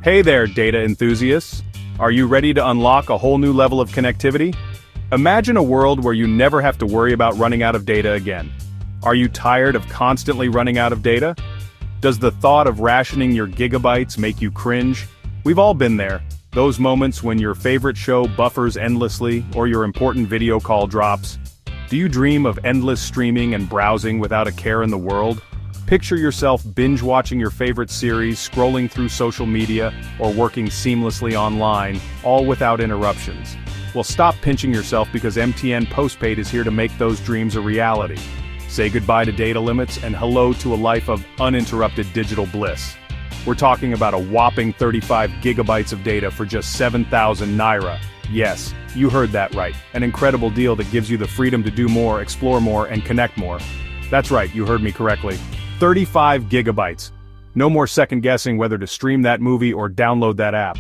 Hey there, data enthusiasts! Are you ready to unlock a whole new level of connectivity? Imagine a world where you never have to worry about running out of data again. Are you tired of constantly running out of data? Does the thought of rationing your gigabytes make you cringe? We've all been there. Those moments when your favorite show buffers endlessly or your important video call drops. Do you dream of endless streaming and browsing without a care in the world? Picture yourself binge-watching your favorite series, scrolling through social media, or working seamlessly online, all without interruptions. Well, stop pinching yourself because MTN Postpaid is here to make those dreams a reality. Say goodbye to data limits and hello to a life of uninterrupted digital bliss. We're talking about a whopping 35 gigabytes of data for just 7,000 Naira. Yes, you heard that right. An incredible deal that gives you the freedom to do more, explore more, and connect more. That's right, you heard me correctly. 35 gigabytes. No more second guessing whether to stream that movie or download that app.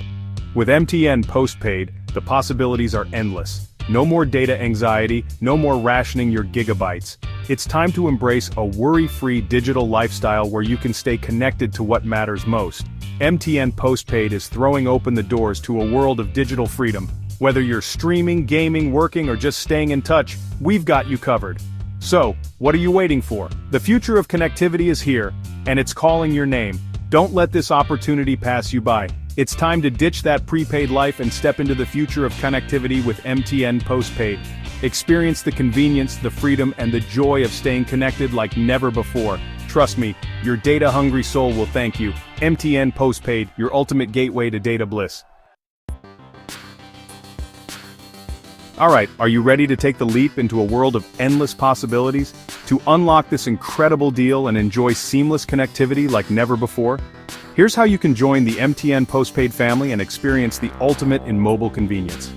With MTN Postpaid, the possibilities are endless. No more data anxiety, no more rationing your gigabytes. It's time to embrace a worry-free digital lifestyle where you can stay connected to what matters most. MTN Postpaid is throwing open the doors to a world of digital freedom. Whether you're streaming, gaming, working, or just staying in touch, we've got you covered. So, what are you waiting for? The future of connectivity is here, and it's calling your name. Don't let this opportunity pass you by. It's time to ditch that prepaid life and step into the future of connectivity with MTN Postpaid. Experience the convenience, the freedom, and the joy of staying connected like never before. Trust me, your data-hungry soul will thank you. MTN Postpaid, your ultimate gateway to data bliss. Alright, are you ready to take the leap into a world of endless possibilities? To unlock this incredible deal and enjoy seamless connectivity like never before? Here's how you can join the MTN Postpaid family and experience the ultimate in mobile convenience.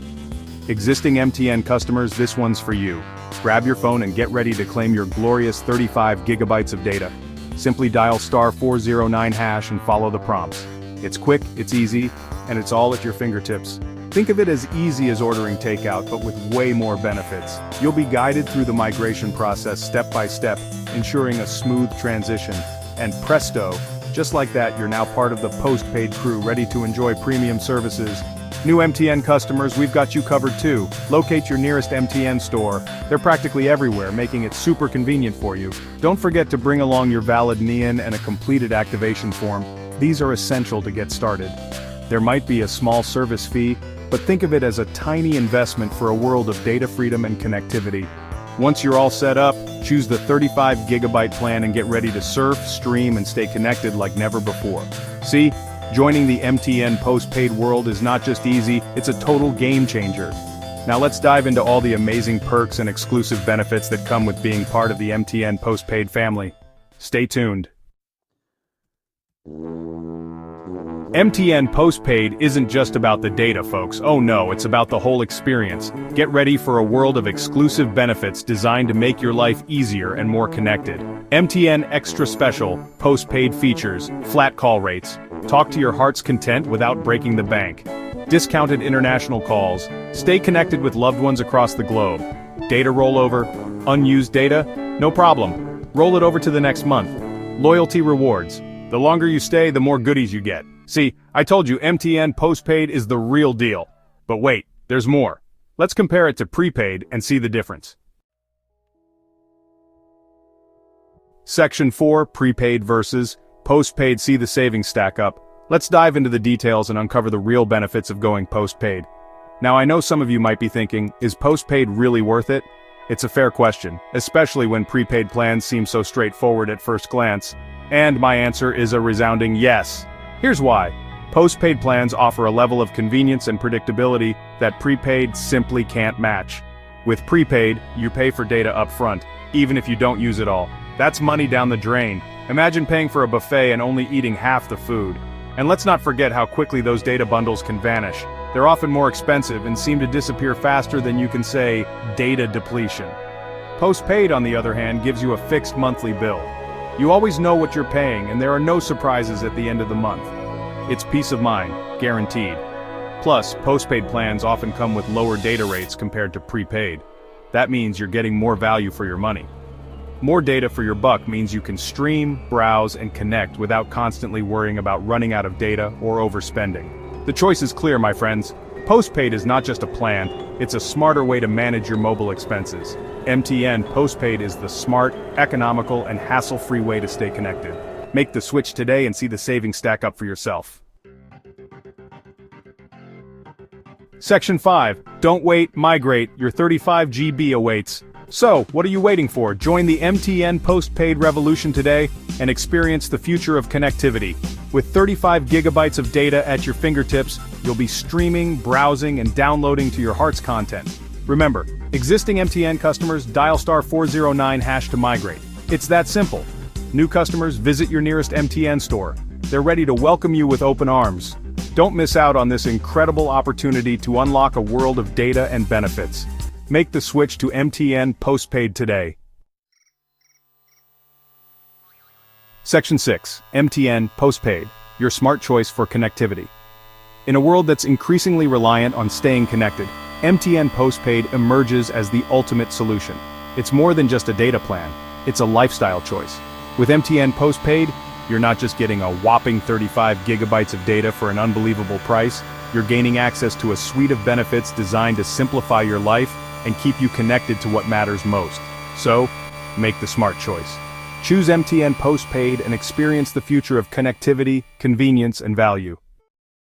Existing MTN customers, this one's for you. Grab your phone and get ready to claim your glorious 35 gigabytes of data. Simply dial *409# and follow the prompts. It's quick, it's easy, and it's all at your fingertips. Think of it as easy as ordering takeout, but with way more benefits. You'll be guided through the migration process step by step, ensuring a smooth transition. And presto, just like that, you're now part of the postpaid crew, ready to enjoy premium services. New MTN customers, we've got you covered too. Locate your nearest MTN store. They're practically everywhere, making it super convenient for you. Don't forget to bring along your valid NIN and a completed activation form. These are essential to get started. There might be a small service fee, but think of it as a tiny investment for a world of data freedom and connectivity. Once you're all set up, choose the 35 gigabyte plan and get ready to surf, stream, and stay connected like never before. See, joining the MTN Postpaid world is not just easy, it's a total game changer. Now let's dive into all the amazing perks and exclusive benefits that come with being part of the MTN Postpaid family. Stay tuned. MTN Postpaid isn't just about the data, folks. Oh no, it's about the whole experience. Get ready for a world of exclusive benefits designed to make your life easier and more connected. MTN Extra Special, postpaid features, flat call rates. Talk to your heart's content without breaking the bank. Discounted international calls. Stay connected with loved ones across the globe. Data rollover. Unused data? No problem. Roll it over to the next month. Loyalty rewards. The longer you stay, the more goodies you get. See, I told you MTN Postpaid is the real deal. But wait, there's more. Let's compare it to prepaid and see the difference. Section 4, Prepaid versus Postpaid. See the savings stack up. Let's dive into the details and uncover the real benefits of going postpaid. Now I know some of you might be thinking, is postpaid really worth it? It's a fair question, especially when prepaid plans seem so straightforward at first glance. And my answer is a resounding yes. Here's why. Postpaid plans offer a level of convenience and predictability that prepaid simply can't match. With prepaid, you pay for data upfront, even if you don't use it all. That's money down the drain. Imagine paying for a buffet and only eating half the food. And let's not forget how quickly those data bundles can vanish. They're often more expensive and seem to disappear faster than you can say, data depletion. Postpaid, on the other hand, gives you a fixed monthly bill. You always know what you're paying, and there are no surprises at the end of the month. It's peace of mind, guaranteed. Plus, postpaid plans often come with lower data rates compared to prepaid. That means you're getting more value for your money. More data for your buck means you can stream, browse, and connect without constantly worrying about running out of data or overspending. The choice is clear, my friends. Postpaid is not just a plan, it's a smarter way to manage your mobile expenses. MTN Postpaid is the smart, economical, and hassle-free way to stay connected. Make the switch today and see the savings stack up for yourself. Section 5. Don't wait, migrate. Your 35 GB awaits. So, what are you waiting for? Join the MTN Postpaid revolution today and experience the future of connectivity. With 35 gigabytes of data at your fingertips, you'll be streaming, browsing, and downloading to your heart's content. Remember, existing MTN customers dial *409# to migrate. It's that simple. New customers visit your nearest MTN store. They're ready to welcome you with open arms. Don't miss out on this incredible opportunity to unlock a world of data and benefits. Make the switch to MTN Postpaid today. Section 6. MTN Postpaid, your smart choice for connectivity. In a world that's increasingly reliant on staying connected, MTN Postpaid emerges as the ultimate solution. It's more than just a data plan, it's a lifestyle choice. With MTN Postpaid, you're not just getting a whopping 35 gigabytes of data for an unbelievable price, you're gaining access to a suite of benefits designed to simplify your life and keep you connected to what matters most. So, make the smart choice. Choose MTN Postpaid and experience the future of connectivity, convenience, and value.